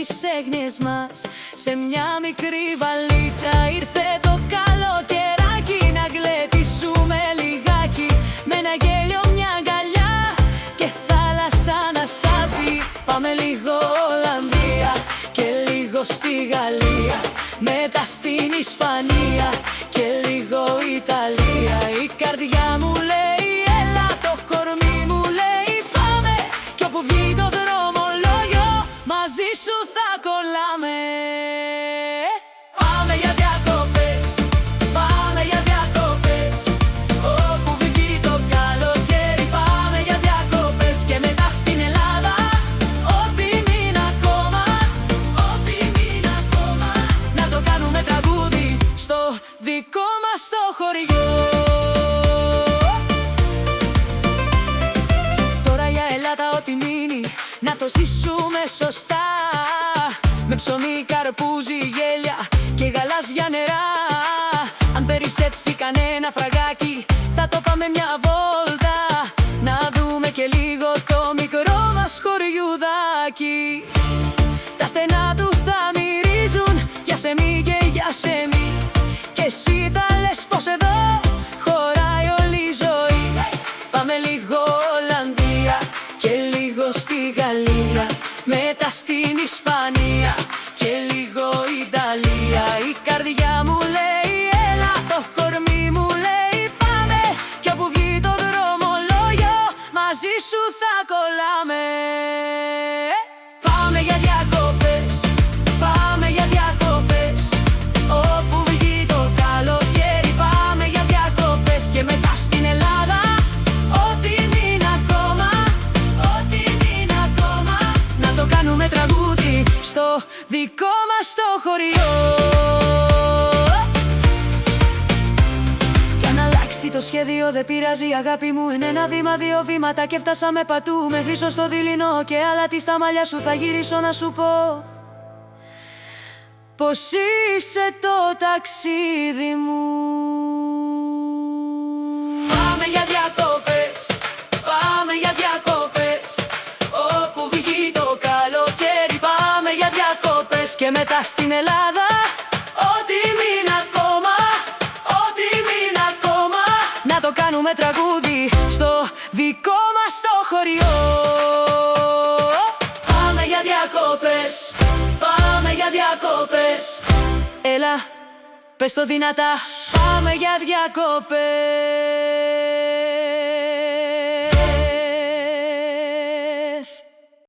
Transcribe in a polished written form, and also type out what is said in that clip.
τις έγνοιες μας. Σε μια μικρή βαλίτσα ήρθε το καλοκαιράκι, να γλεντήσουμε λιγάκι με ένα γέλιο, μια αγκαλιά και θάλασσα να στάζει. Πάμε λίγο Ολλανδία και λίγο στη Γαλλία, μετά στην Ισπανία και λίγο Ιταλία. Η καρδιά μου λέει έλα, το κορμί μου λέει πάμε, κι όπου βγει το δρομολόγιο μαζί σου θα κολλάμε. Πάμε για διακοπές, πάμε για διακοπές, όπου βγει το καλοκαίρι πάμε για διακοπές. Και μετά στην Ελλάδα, ό,τι μείνει ακόμα, ό,τι μείνει ακόμα, να το κάνουμε τραγούδι στο δικό μας το χωριό. Τώρα για Ελλάδα ό,τι μείνει, να το ζήσουμε σωστά, με ψωμί, καρπούζι, γέλια και γαλάζια νερά. Αν περισσέψει κανένα φραγάκι θα το πάμε μια βόλτα, να δούμε και λίγο το μικρό μας χωριουδάκι. Τα στενά του θα μυρίζουν για σεμί και για σεμί, και εσύ θα λες πως εδώ χωράει όλη η ζωή. Πάμε λίγο Ολλανδία και λίγο στη Γαλλία, μετά στην Ισπανία και λίγο Ιταλία. Η καρδιά μου λέει έλα, το κορμί μου λέει πάμε, κι όπου βγει το δρομολόγιο μαζί σου θα κολλάμε. Πάμε για διακοπές, πάμε για διακοπές, όπου βγει το καλοκαίρι πάμε για διακοπές. Και μετά στην Ελλάδα, ό,τι μείνει ακόμα, ό,τι μείνει ακόμα, να το κάνουμε τραγούδι στο δικό μας το χωριό. Κι αν αλλάξει το σχέδιο δεν πειράζει αγάπη μου, είναι ένα βήμα, δύο βήματα και φτάσαμε πατού. Μέχρι στο δειλινό και άλλα τι στα μαλλιά σου θα γυρίσω να σου πω πως είσαι το ταξίδι μου. Πάμε για διακοπές, πάμε για διακοπές, όπου βγει το καλοκαίρι πάμε για διακοπές. Και μετά στην Ελλάδα, ό,τι μείνει ακόμα, ό,τι μείνει ακόμα, να το κάνουμε τραγούδι στο δικό μας το χωριό. Πάμε για διακοπές, πάμε για διακοπές, έλα πες το δυνατά, πάμε για διακοπές.